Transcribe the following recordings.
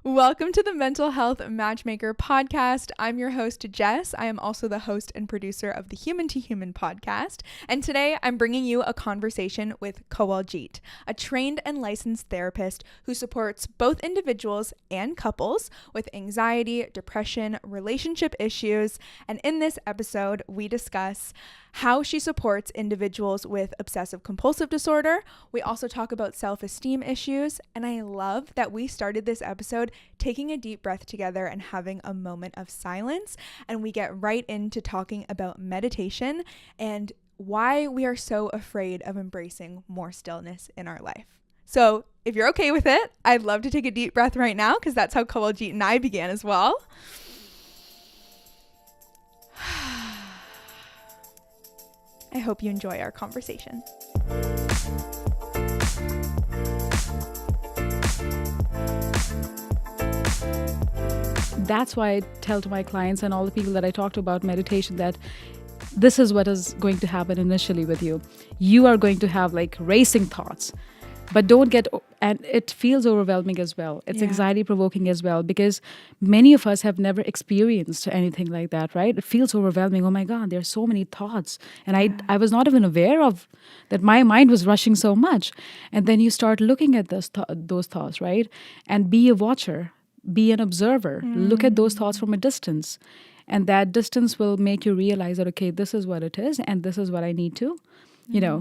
Welcome to the Mental Health Matchmaker podcast. I'm your host, Jess. I am also the host and producer of the Human to Human podcast. And today I'm bringing you a conversation with Kanwaljit, a trained and licensed therapist who supports both individuals and couples with anxiety, depression, relationship issues. And in this episode, we discuss how she supports individuals with obsessive compulsive disorder. We also talk about self-esteem issues. And I love that we started this episode taking a deep breath together and having a moment of silence. And we get right into talking about meditation and why we are so afraid of embracing more stillness in our life. So if you're okay with it, I'd love to take a deep breath right now because that's how Kanwaljit and I began as well. I hope you enjoy our conversation. That's why I tell to my clients and all the people that I talk to about meditation that this is what is going to happen initially with you. You are going to have like racing thoughts, but don't get, and it feels overwhelming as well. It's anxiety provoking as well, because many of us have never experienced anything like that, right? It feels overwhelming. Oh my God, there are so many thoughts. And I was not even aware of that my mind was rushing so much. And then you start looking at those thoughts, right? And be a watcher, be an observer, look at those thoughts from a distance. And that distance will make you realize that, okay, this is what it is. And this is what I need to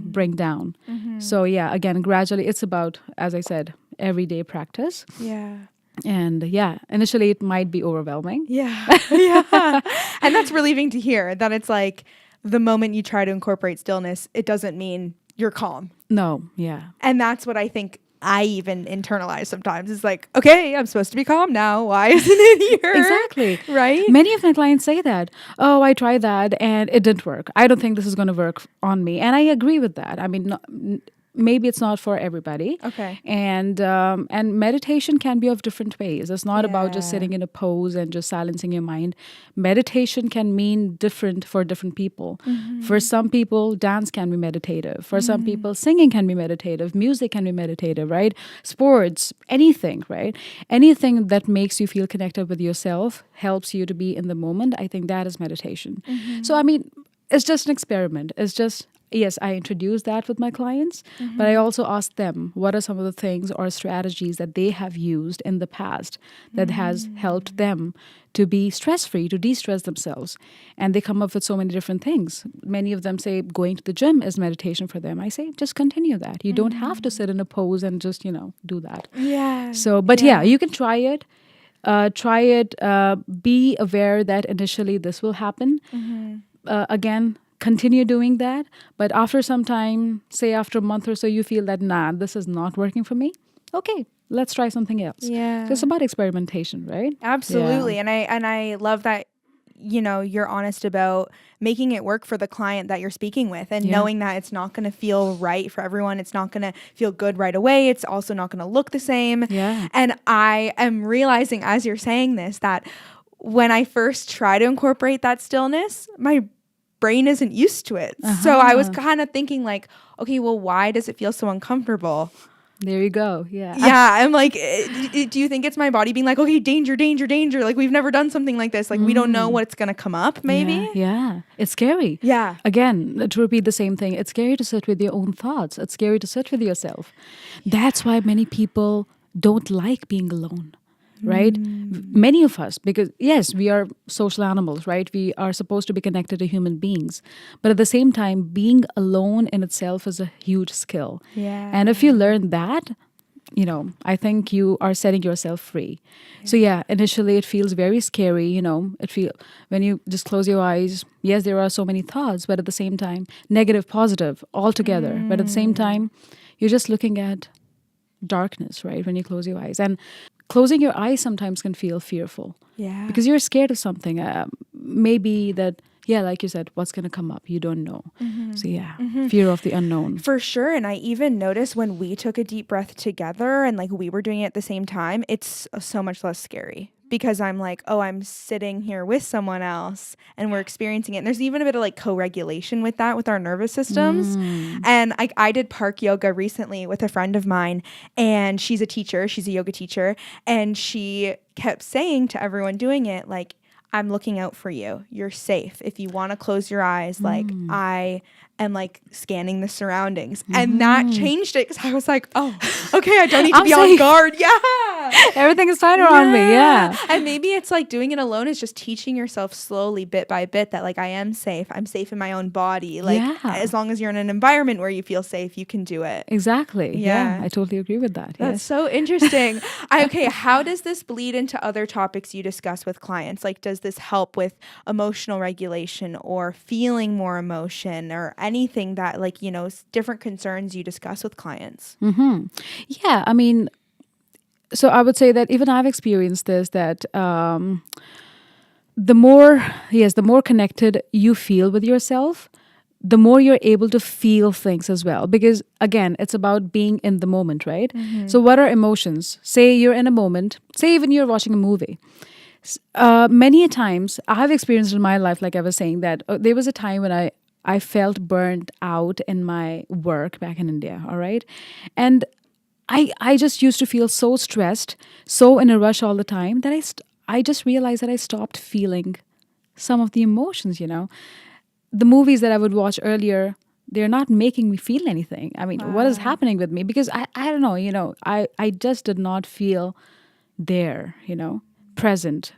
bring down. So again, gradually it's about, as I said, everyday practice. Yeah. And initially it might be overwhelming. Yeah. And that's relieving to hear that it's like the moment you try to incorporate stillness, it doesn't mean you're calm. No. Yeah. And that's what I think I even internalize sometimes. It's like, okay, I'm supposed to be calm now. Why isn't it here? Exactly. Right? Many of my clients say that. Oh, I tried that and it didn't work. I don't think this is going to work on me. And I agree with that. I mean, maybe it's not for everybody. Okay. And meditation can be of different ways. It's not about just sitting in a pose and just silencing your mind. Meditation can mean different for different people. For some people, dance can be meditative. For some people, singing can be meditative. Music can be meditative, right? Sports, anything, right? Anything that makes you feel connected with yourself, helps you to be in the moment. I think that is meditation. So, I mean, it's just an experiment. It's just... Yes, I introduce that with my clients, but I also ask them what are some of the things or strategies that they have used in the past that has helped them to be stress-free, to de-stress themselves. And they come up with so many different things. Many of them say going to the gym is meditation for them. I say, just continue that. You don't have to sit in a pose and just, do that. Yeah. So, but you can try it. Be aware that initially this will happen. Again, continue doing that, but after some time, say after a month or so, you feel that, this is not working for me. Okay, let's try something else. Yeah. It's about experimentation, right? Absolutely. Yeah. And I love that, you're honest about making it work for the client that you're speaking with and knowing that it's not going to feel right for everyone. It's not going to feel good right away. It's also not going to look the same. Yeah. And I am realizing as you're saying this, that when I first try to incorporate that stillness, my brain isn't used to it. So I was kind of thinking like, okay, well, why does it feel so uncomfortable? There you go. Yeah. Yeah. I'm like, do you think it's my body being like, okay, danger, danger, danger. Like we've never done something like this. Like we don't know what's going to come up maybe. Yeah. It's scary. Yeah. Again, to repeat the same thing, it's scary to sit with your own thoughts. It's scary to sit with yourself. That's why many people don't like being alone. Right? Many of us, because yes, we are social animals, right? We are supposed to be connected to human beings. But at the same time, being alone in itself is a huge skill. Yeah. And if you learn that, I think you are setting yourself free. Yeah. So initially it feels very scary, when you just close your eyes, yes, there are so many thoughts, but at the same time, negative, positive, all together. But at the same time, you're just looking at darkness, right? When you close your eyes. And closing your eyes sometimes can feel fearful. Yeah. Because you're scared of something. Maybe that, like you said, what's going to come up? You don't know. So fear of the unknown. For sure. And I even noticed when we took a deep breath together and like we were doing it at the same time, it's so much less scary. because I'm like, oh, I'm sitting here with someone else and we're experiencing it. And there's even a bit of like co-regulation with that, with our nervous systems. And I did park yoga recently with a friend of mine, and she's a teacher. She's a yoga teacher. And she kept saying to everyone doing it, like, I'm looking out for you. You're safe. If you want to close your eyes, like, I am like scanning the surroundings. And that changed it, because I was like, oh, okay, I don't need to be on guard. Yeah. Everything is fine around me. Yeah. And maybe it's like doing it alone is just teaching yourself slowly, bit by bit, that like, I am safe. I'm safe in my own body. Like, as long as you're in an environment where you feel safe, you can do it. Exactly. Yeah. I totally agree with that. That's so interesting. Okay. How does this bleed into other topics you discuss with clients? Like, does this help with emotional regulation or feeling more emotion or anything that, like, you know, different concerns you discuss with clients? Yeah. I mean, so I would say that even I've experienced this, that the more connected you feel with yourself, the more you're able to feel things as well. Because again, it's about being in the moment, right? So what are emotions? Say you're in a moment, say even you're watching a movie. Many times I have experienced in my life, like I was saying, that there was a time when I felt burnt out in my work back in India, all right? And I just used to feel so stressed, so in a rush all the time, that I just realized that I stopped feeling some of the emotions, you know. The movies that I would watch earlier, they're not making me feel anything. I mean, what is happening with me? Because I don't know, you know, I just did not feel there, you know, present,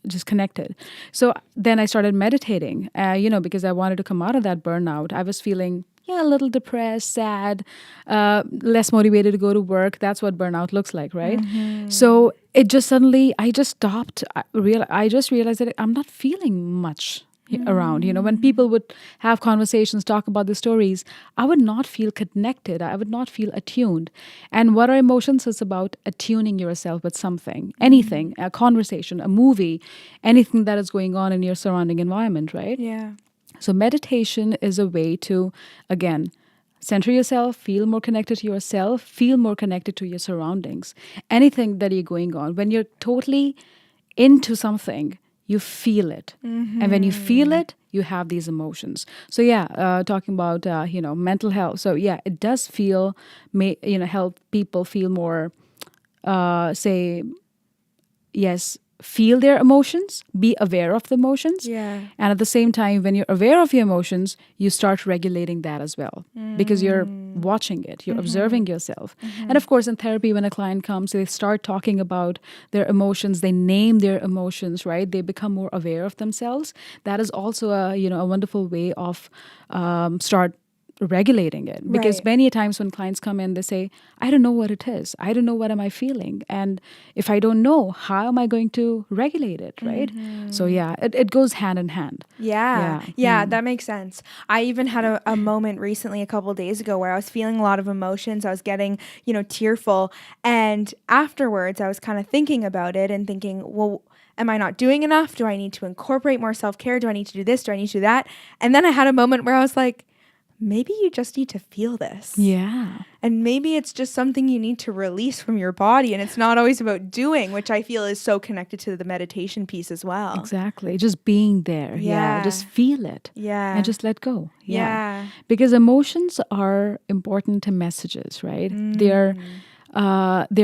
just connected. So then I started meditating, you know, because I wanted to come out of that burnout. I was feeling a little depressed, sad, less motivated to go to work. That's what burnout looks like, right? So it just suddenly, I just stopped. I just realized that I'm not feeling much around. You know, when people would have conversations, talk about the stories, I would not feel connected. I would not feel attuned. And what are emotions? It's about attuning yourself with something, anything, a conversation, a movie, anything that is going on in your surrounding environment, right? Yeah. So meditation is a way to, again, center yourself, feel more connected to yourself, feel more connected to your surroundings. Anything that you're going on, when you're totally into something, you feel it. And when you feel it, you have these emotions. So talking about, you know, mental health. So yeah, it does help people feel more, feel their emotions, be aware of the emotions. Yeah. And at the same time, when you're aware of your emotions, you start regulating that as well, because you're watching it, you're observing yourself. And of course, in therapy, when a client comes, they start talking about their emotions, they name their emotions, right? They become more aware of themselves. That is also a wonderful way of start regulating it, because many times when clients come in, they say, I don't know what it is. I don't know what am I feeling. And if I don't know, how am I going to regulate it, right? So yeah, it goes hand in hand. Yeah, that makes sense. I even had a moment recently, a couple of days ago, where I was feeling a lot of emotions. I was getting, tearful. And afterwards, I was kind of thinking about it and thinking, well, am I not doing enough? Do I need to incorporate more self-care? Do I need to do this? Do I need to do that? And then I had a moment where I was like, maybe you just need to feel this. Yeah. And maybe it's just something you need to release from your body. And it's not always about doing, which I feel is so connected to the meditation piece as well. Exactly. Just being there. Yeah. Just feel it. Yeah. And just let go. Yeah. Because emotions are important messages, right? They're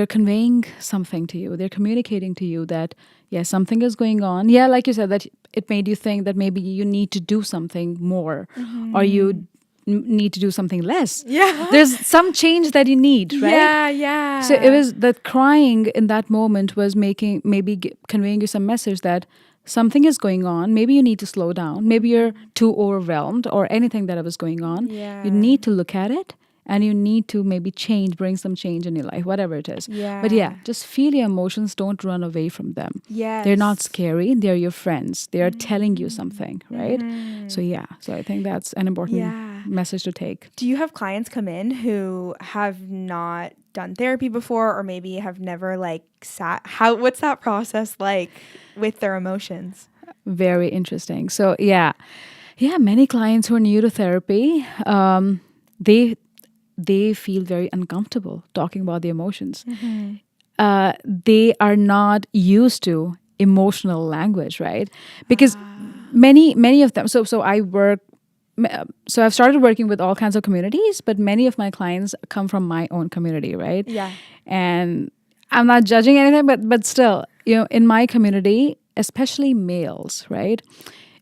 conveying something to you. They're communicating to you that, something is going on. Yeah, like you said, that it made you think that maybe you need to do something more, or you need to do something less. Yeah. There's some change that you need, right? Yeah. So it was that crying in that moment was conveying you some message that something is going on. Maybe you need to slow down. Maybe you're too overwhelmed, or anything that was going on. Yeah. You need to look at it. And you need to maybe bring some change in your life, whatever it is. Yeah. But just feel your emotions. Don't run away from them. Yes. They're not scary. They're your friends. They are telling you something, right? So I think that's an important message to take. Do you have clients come in who have not done therapy before, or maybe have never what's that process like with their emotions? Very interesting. So many clients who are new to therapy, they feel very uncomfortable talking about the emotions. they are not used to emotional language, right? Because many of them. So I work. So I've started working with all kinds of communities, but many of my clients come from my own community, right? Yeah. And I'm not judging anything, but still, in my community, especially males, right?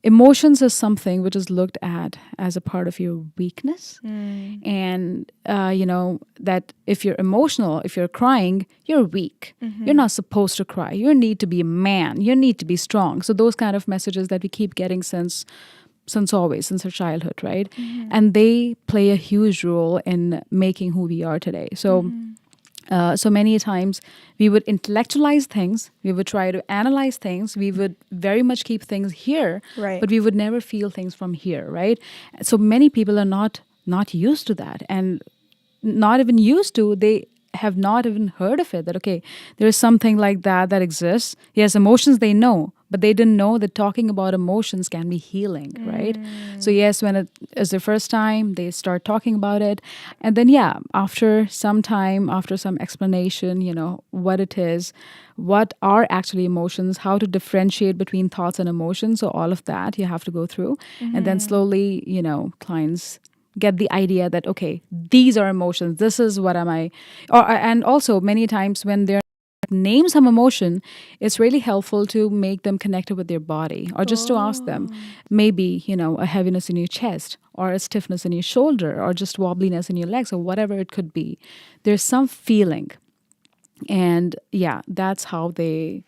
Emotions is something which is looked at as a part of your weakness. And, that if you're emotional, if you're crying, you're weak. You're not supposed to cry. You need to be a man. You need to be strong. So those kind of messages that we keep getting since always, since our childhood, right? And they play a huge role in making who we are today. So so many times we would intellectualize things, we would try to analyze things, we would very much keep things here, Right. but we would never feel things from here, right? So many people are not used to that, and not even used to, they have not even heard of it, that okay, there is something like that exists. Yes, emotions they know, but they didn't know that talking about emotions can be healing, right? So yes, when it is the first time, they start talking about it. And then, after some time, after some explanation, what it is, what are actually emotions, how to differentiate between thoughts and emotions. So all of that you have to go through. And then slowly, clients get the idea that, okay, these are emotions. This is what am I. And also many times when they're name some emotion, it's really helpful to make them connected with their body, or just to ask them, maybe, a heaviness in your chest, or a stiffness in your shoulder, or just wobbliness in your legs, or whatever it could be. There's some feeling. And that's how they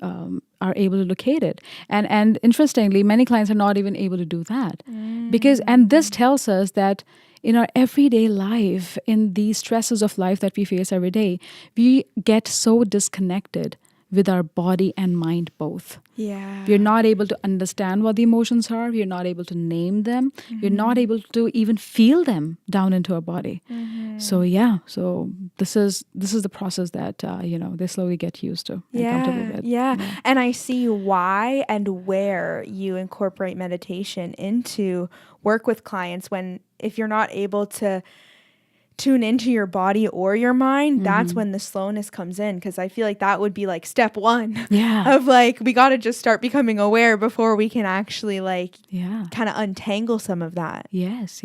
are able to locate it. And interestingly, many clients are not even able to do that. And this tells us that in our everyday life, in these stresses of life that we face every day, we get so disconnected with our body and mind both. Yeah. We're not able to understand what the emotions are. We're not able to name them. We're not able to even feel them down into our body. So this is the process that they slowly get used to and comfortable with. Yeah. And I see why and where you incorporate meditation into work with clients, when if you're not able to tune into your body or your mind, that's when the slowness comes in. Because I feel like that would be like step one of like, we got to just start becoming aware before we can actually kind of untangle some of that. Yes.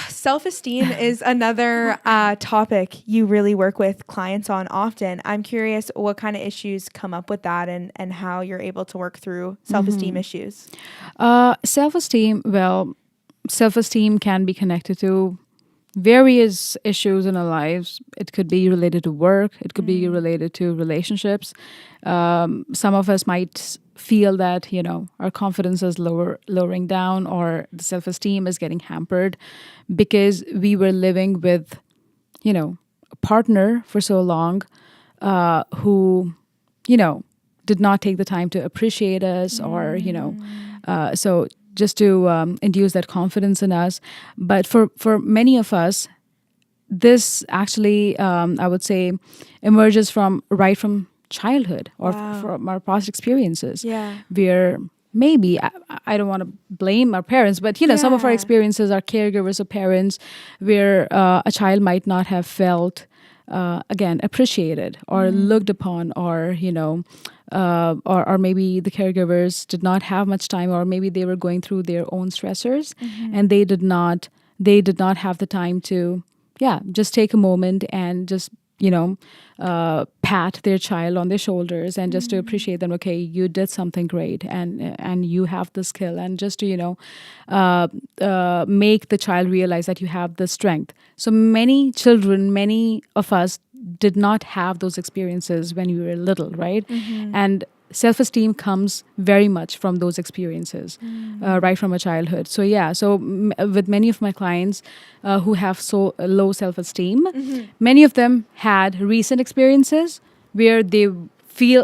Self-esteem is another topic you really work with clients on often. I'm curious what kind of issues come up with that, and how you're able to work through self-esteem issues. Self-esteem can be connected to various issues in our lives. It could be related to work. It could be related to relationships. Some of us might feel that, our confidence is lowering down, or the self-esteem is getting hampered because we were living with, a partner for so long who, did not take the time to appreciate us, or, so just to induce that confidence in us. But for many of us, this actually, I would say, emerges from childhood, or from our past experiences. Where maybe, I don't want to blame our parents, but some of our experiences are caregivers or parents, where a child might not have felt again appreciated or looked upon, or or maybe the caregivers did not have much time, or maybe they were going through their own stressors, and they did not have the time to just take a moment and just pat their child on their shoulders, and just to appreciate them. Okay, you did something great, and you have the skill, and just to make the child realize that you have the strength. So many of us did not have those experiences when we were little, right? And self-esteem comes very much from those experiences, right from a childhood. So with many of my clients who have so low self-esteem, many of them had recent experiences where they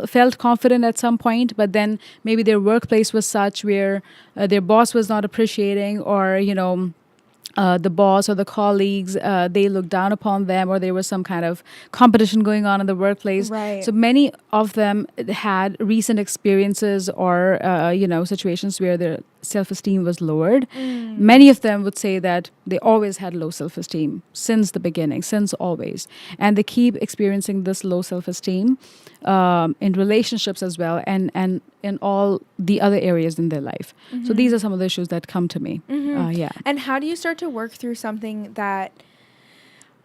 felt confident at some point, but then maybe their workplace was such where their boss was not appreciating, or the boss or the colleagues, they looked down upon them, or there was some kind of competition going on in the workplace. Right. So many of them had recent experiences, or situations where their self-esteem was lowered. Many of them would say that they always had low self-esteem since the beginning, since always. And they keep experiencing this low self-esteem in relationships as well, and in all the other areas in their life. So these are some of the issues that come to me. And how do you start to work through something that,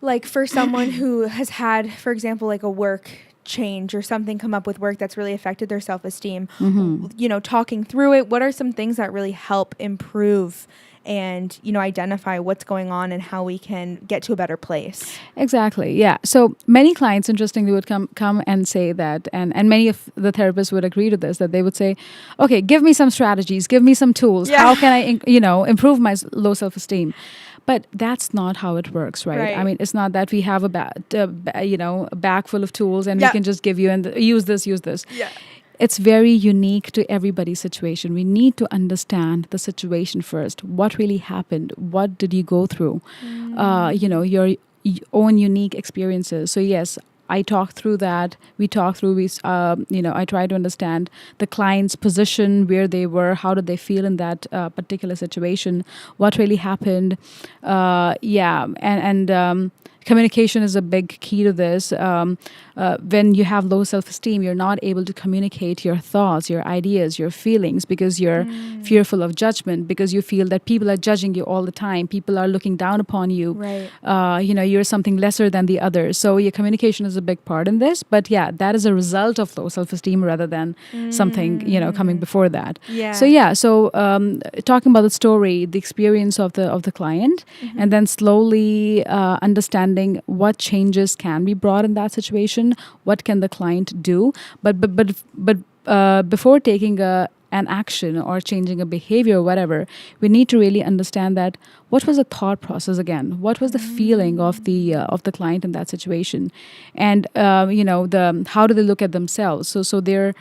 like, for someone who has had, for example, like a work change or something come up with work that's really affected their self-esteem, you know, talking through it, what are some things that really help improve and, you know, identify what's going on and how we can get to a better place? Exactly. Yeah. So many clients, interestingly, would come and say that, and many of the therapists would agree to this, that they would say, okay, give me some strategies, give me some tools. Yeah. How can I, improve my low self-esteem? But that's not how it works, right? I mean, it's not that we have a bag full of tools and we can just give you and use this. Yeah. It's very unique to everybody's situation. We need to understand the situation first. What really happened? What did you go through? Your own unique experiences. So yes, I talk through that. We talk through, I try to understand the client's position, where they were, how did they feel in that particular situation, what really happened. Communication is a big key to this. When you have low self-esteem, you're not able to communicate your thoughts, your ideas, your feelings, because you're fearful of judgment, because you feel that people are judging you all the time. People are looking down upon you. Right. You're something lesser than the others. So your communication is a big part in this. But yeah, that is a result of low self-esteem rather than something, coming before that. Yeah. So talking about the story, the experience of the client, and then slowly understanding what changes can be brought in that situation. What can the client do? But before taking an action or changing a behavior or whatever, we need to really understand that what was the thought process again? What was the feeling of the client in that situation? And how do they look at themselves? So their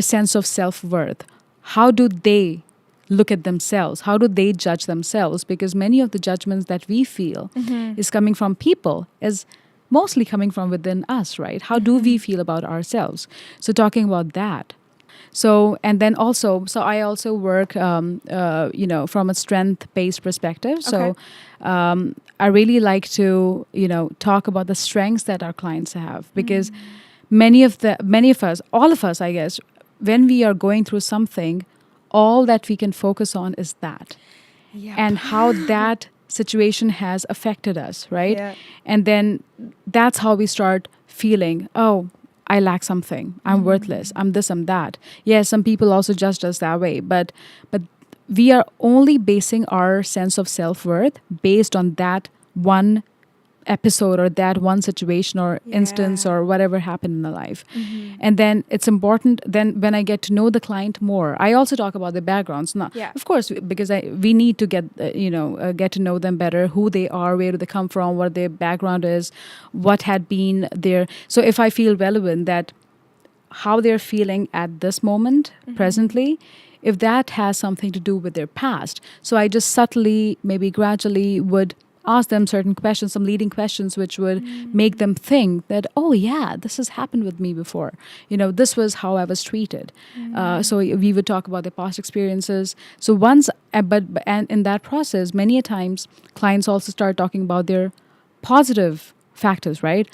sense of self-worth. How do they look at themselves? How do they judge themselves? Because many of the judgments that we feel is coming from people, is mostly coming from within us, right? How do we feel about ourselves? So talking about that. So, and then also, I also work, from a strength-based perspective. So I really like to, talk about the strengths that our clients have, because many of us, all of us, I guess, when we are going through something, all that we can focus on is that. Yep. And how that situation has affected us, right? Yeah. And then that's how we start feeling, oh, I lack something. I'm worthless. I'm this, I'm that. Yes, some people also judge us that way, but we are only basing our sense of self-worth based on that one episode or that one situation or instance or whatever happened in the life. And then it's important then when I get to know the client more, I also talk about their backgrounds. Of course, because we need to get to know them better, who they are, where do they come from, what their background is, what had been their. So if I feel relevant, that how they're feeling at this moment presently, if that has something to do with their past, so I just subtly, maybe gradually would ask them certain questions, some leading questions, which would make them think that, oh yeah, this has happened with me before. This was how I was treated. So we would talk about their past experiences. So and in that process, many a times, clients also start talking about their positive factors, right?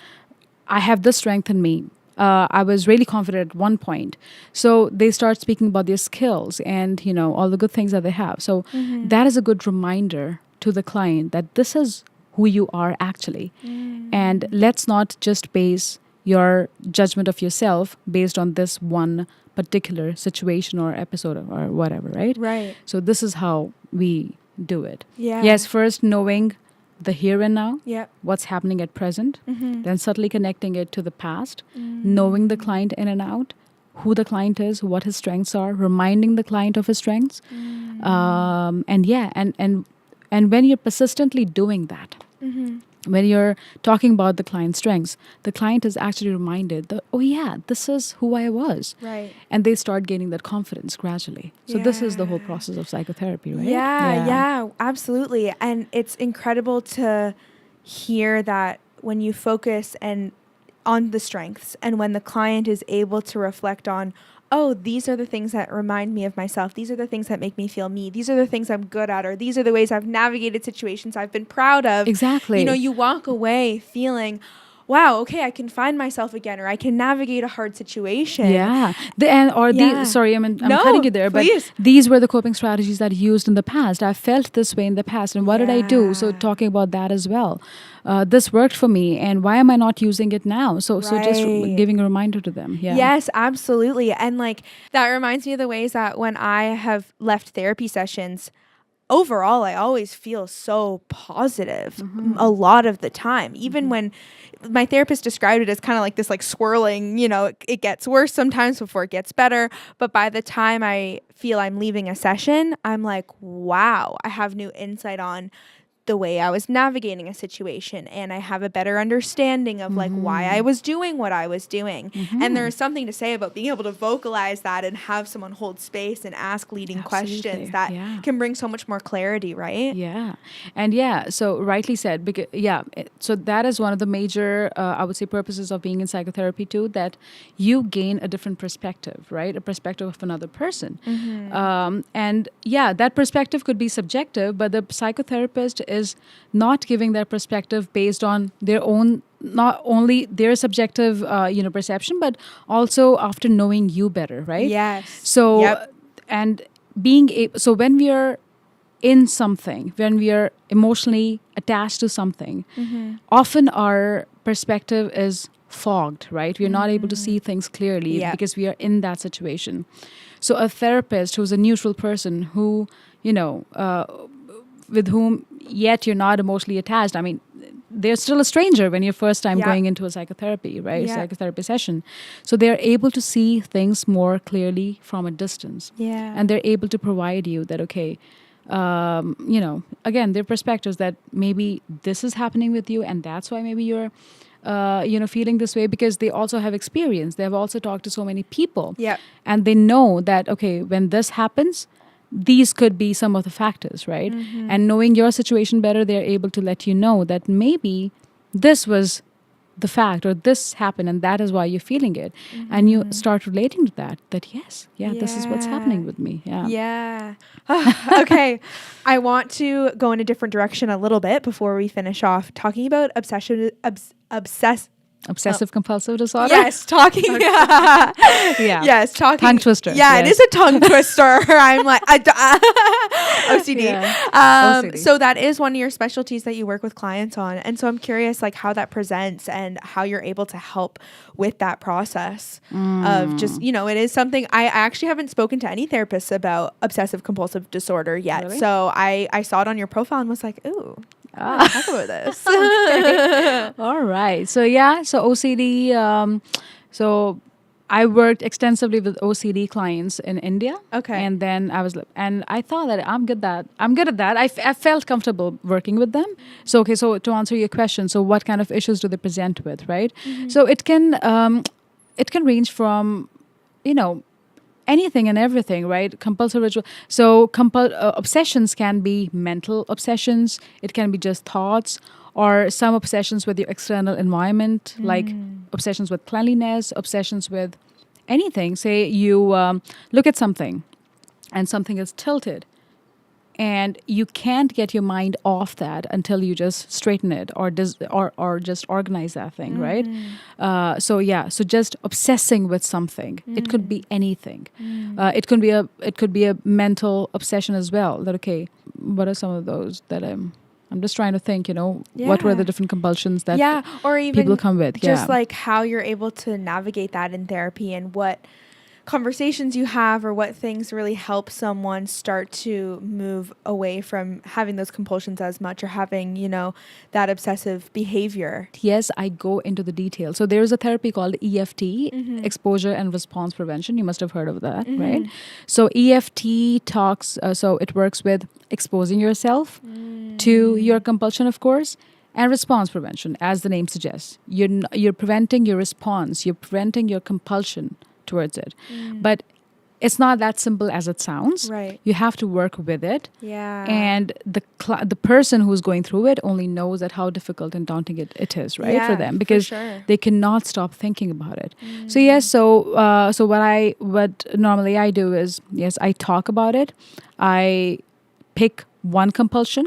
I have this strength in me. I was really confident at one point. So they start speaking about their skills and, all the good things that they have. So that is a good reminder to the client that this is who you are actually. And let's not just base your judgment of yourself based on this one particular situation or episode or whatever, right? Right. So this is how we do it. Yeah. Yes, first knowing the here and now, what's happening at present, then subtly connecting it to the past, knowing the client in and out, who the client is, what his strengths are, reminding the client of his strengths. And when you're persistently doing that, when you're talking about the client's strengths, the client is actually reminded that, oh yeah, this is who I was. Right. And they start gaining that confidence gradually. So this is the whole process of psychotherapy, right? Yeah, absolutely. And it's incredible to hear that when you focus on the strengths and when the client is able to reflect on, oh, these are the things that remind me of myself. These are the things that make me feel me. These are the things I'm good at, or these are the ways I've navigated situations I've been proud of. Exactly. You know, you walk away feeling, wow, okay, I can find myself again, or I can navigate a hard situation. Yeah. Sorry, I'm No, cutting you there, please. but these were the coping strategies that I used in the past. I felt this way in the past. And what did I do? So talking about that as well. This worked for me, and why am I not using it now? So just giving a reminder to them. Yeah. Yes, absolutely. And like that reminds me of the ways that when I have left therapy sessions, overall, I always feel so positive a lot of the time. Even when my therapist described it as kind of like this like swirling, you know, it gets worse sometimes before it gets better. But by the time I feel I'm leaving a session, I'm like, wow, I have new insight on the way I was navigating a situation, and I have a better understanding of like why I was doing what I was doing. And there's something to say about being able to vocalize that and have someone hold space and ask leading questions that can bring so much more clarity, right? Yeah. And so rightly said, because so that is one of the major I would say purposes of being in psychotherapy too, that you gain a different perspective, right? A perspective of another person. And that perspective could be subjective, but the psychotherapist is not giving that perspective based on their own, not only their subjective, perception, but also after knowing you better, right? Yes. So, and being so when we are in something, when we are emotionally attached to something, often our perspective is fogged, right? We're not able to see things clearly because we are in that situation. So a therapist who's a neutral person who, with whom yet you're not emotionally attached. I mean, they're still a stranger when you're first time going into a psychotherapy, right? Psychotherapy session. So they're able to see things more clearly from a distance. Yeah. And they're able to provide you that, okay, again, their perspectives that maybe this is happening with you and that's why maybe you're feeling this way, because they also have experience. They have also talked to so many people. Yeah. And they know that, okay, when this happens, these could be some of the factors, right? And knowing your situation better, they're able to let you know that maybe this was the fact or this happened and that is why you're feeling it. And you start relating to that yes, this is what's happening with me. Yeah. Okay. I want to go in a different direction a little bit before we finish off talking about Obsessive compulsive disorder? Yes, talking. Yes, talking. Tongue twister. Yeah, it is a tongue twister. I'm like, OCD. OCD. So that is one of your specialties that you work with clients on. And so I'm curious like how that presents and how you're able to help with that process of just, it is something I actually haven't spoken to any therapists about obsessive compulsive disorder yet. Really? So I saw it on your profile and was like, ooh. Talk about this. All right. So OCD. So I worked extensively with OCD clients in India. Okay. And then I thought that I'm good at that. I felt comfortable working with them. So to answer your question, so what kind of issues do they present with, right? So it can range from, anything and everything, right? Compulsive ritual. So obsessions can be mental obsessions. It can be just thoughts, or some obsessions with your external environment, like obsessions with cleanliness, obsessions with anything. Say you look at something and something is tilted, and you can't get your mind off that until you just straighten it or just organize that thing, right? So just obsessing with something. It could be anything. It could be a mental obsession as well. That okay, what are some of those that I'm just trying to think, what were the different compulsions that or even people come with? Just like how you're able to navigate that in therapy and what conversations you have or what things really help someone start to move away from having those compulsions as much or having, that obsessive behavior. Yes, I go into the details. So there's a therapy called EFT, exposure and response prevention. You must have heard of that, right? So EFT talks, so it works with exposing yourself to your compulsion, of course, and response prevention, as the name suggests. You're preventing your response. You're preventing your compulsion towards it. But it's not that simple as it sounds. Right. You have to work with it. Yeah. And the person who's going through it only knows that how difficult and daunting it is, right, for them, because they cannot stop thinking about it. So yes, so what normally I do is, yes, I talk about it. I pick one compulsion.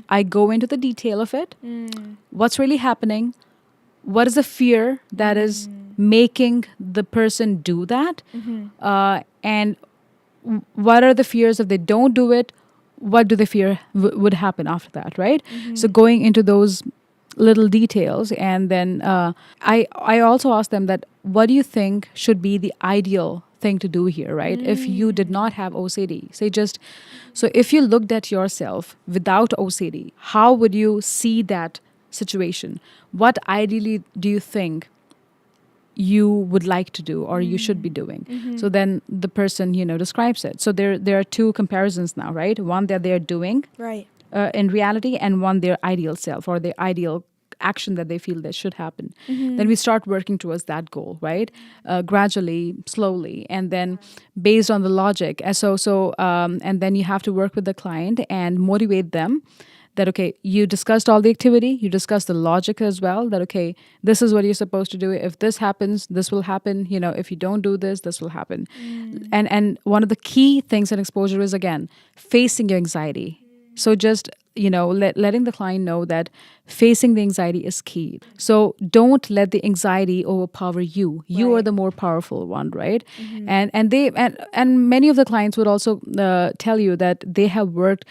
I go into the detail of it. What's really happening? What is the fear that is making the person do that? And what are the fears if they don't do it? What do they fear would happen after that, right? So going into those little details, and then I also ask them that, what do you think should be the ideal thing to do here, right? If you did not have OCD, so if you looked at yourself without OCD, how would you see that situation? What ideally do you think you would like to do or you should be doing? So then the person, describes it. So there are two comparisons now, right? One that they're doing in reality, and one their ideal self or their ideal action that they feel that should happen. Then we start working towards that goal, right? Gradually, slowly, and then based on the logic. And then you have to work with the client and motivate them that, okay, you discussed all the activity, you discussed the logic as well, that, okay, this is what you're supposed to do. If this happens, this will happen. If you don't do this, this will happen. And one of the key things in exposure is, again, facing your anxiety. So just, letting the client know that facing the anxiety is key. So don't let the anxiety overpower you. You are the more powerful one, right? And many of the clients would also tell you that they have worked,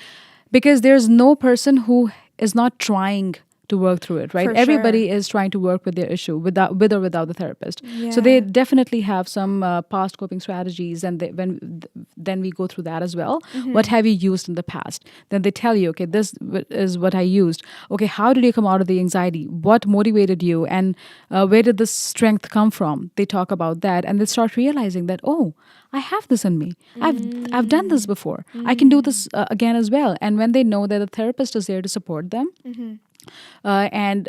because there's no person who is not trying to work through it, right? Everybody is trying to work with their issue with or without the therapist. So they definitely have some past coping strategies, and then we go through that as well. What have you used in the past? Then they tell you, okay, this is what I used. Okay, how did you come out of the anxiety? What motivated you? And where did this strength come from? They talk about that, and they start realizing that, oh, I have this in me. I've done this before. I can do this again as well. And when they know that the therapist is there to support them, and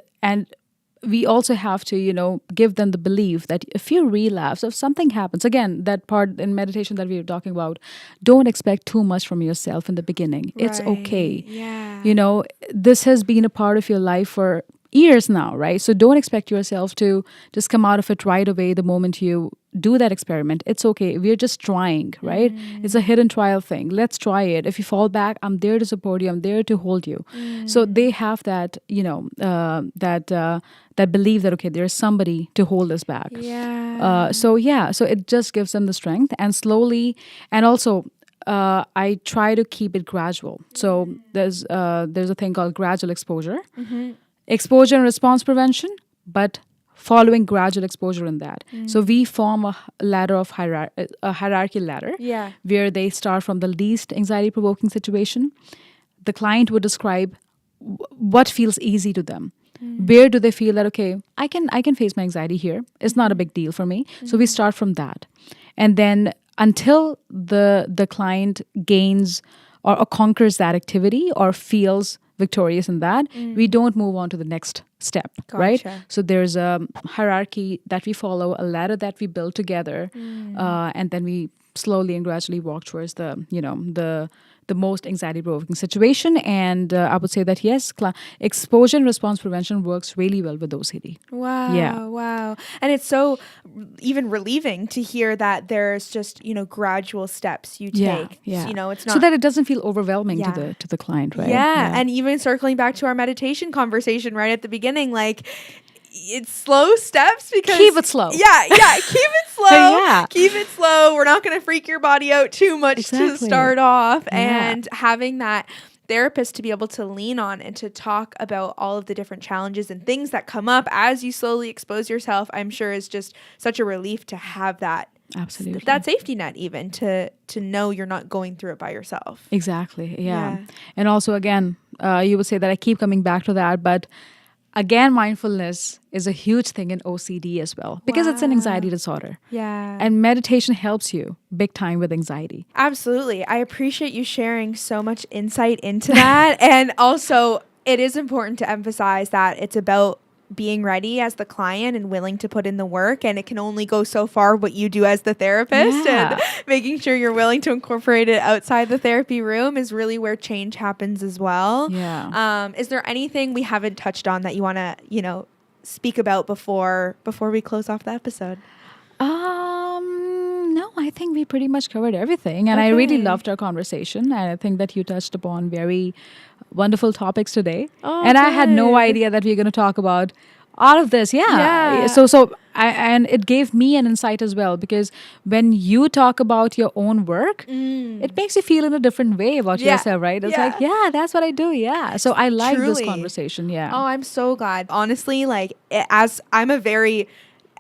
we also have to, give them the belief that if you relapse, if something happens, again, that part in meditation that we were talking about, don't expect too much from yourself in the beginning. It's okay. Yeah. This has been a part of your life for years now, right? So don't expect yourself to just come out of it right away the moment you do that experiment. It's okay. We're just trying, right? It's a hidden trial thing. Let's try it. If you fall back, I'm there to support you. I'm there to hold you. So they have that, that belief that, okay, there's somebody to hold us back. So it just gives them the strength, and slowly, and also I try to keep it gradual. So there's a thing called gradual exposure. Exposure and response prevention, but following gradual exposure in that. So we form a ladder of a hierarchy ladder, where they start from the least anxiety-provoking situation. The client would describe what feels easy to them. Where do they feel that, okay, I can face my anxiety here. It's not a big deal for me. So we start from that. And then until the client gains or conquers that activity or feels victorious in that, we don't move on to the next step, right? So there's a hierarchy that we follow, a ladder that we build together, and then we slowly and gradually walk towards the most anxiety-provoking situation. And I would say that, yes, exposure and response prevention works really well with OCD. Wow. And it's so even relieving to hear that there's just, gradual steps you take. It's not, so that it doesn't feel overwhelming to the client, right? And even circling back to our meditation conversation right at the beginning, like, it's slow steps, because keep it slow. Keep it slow. Keep it slow. We're not going to freak your body out too much to start off. And having that therapist to be able to lean on and to talk about all of the different challenges and things that come up as you slowly expose yourself, I'm sure is just such a relief to have that. Absolutely. That safety net, even to know you're not going through it by yourself. Exactly. And also, again, you would say that I keep coming back to that, but again, mindfulness is a huge thing in OCD as well, because it's an anxiety disorder. And meditation helps you big time with anxiety. Absolutely. I appreciate you sharing so much insight into that. And also, it is important to emphasize that it's about being ready as the client and willing to put in the work, and it can only go so far what you do as the therapist, and making sure you're willing to incorporate it outside the therapy room is really where change happens as well. Is there anything we haven't touched on that you want to, you know, speak about before we close off the episode? No, I think we pretty much covered everything. And I really loved our conversation. And I think that you touched upon very wonderful topics today. And I had no idea that we were going to talk about all of this. And it gave me an insight as well, because when you talk about your own work, it makes you feel in a different way about yourself, right? It's like, that's what I do. So I like this conversation. Oh, I'm so glad. Honestly, like, as I'm a very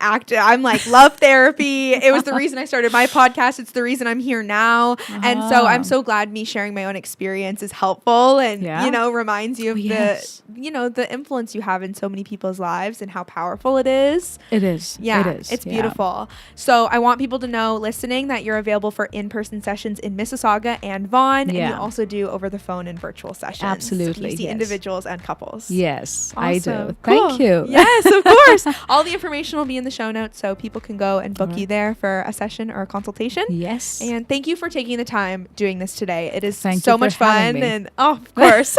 active, I'm like, love therapy. It was the reason I started my podcast. It's the reason I'm here now. And so I'm so glad me sharing my own experience is helpful and, you know, reminds you of the influence you have in so many people's lives and how powerful it is. It is. Yeah, it's beautiful. So I want people to know listening that you're available for in-person sessions in Mississauga and Vaughan. And you also do over the phone and virtual sessions. Absolutely. You see individuals and couples. Yes, awesome. I do. Cool. Thank you. Yes, of course. All the information will be in the show notes, so people can go and book you there for a session or a consultation. Yes. And thank you for taking the time doing this today. It is so much fun. And of course.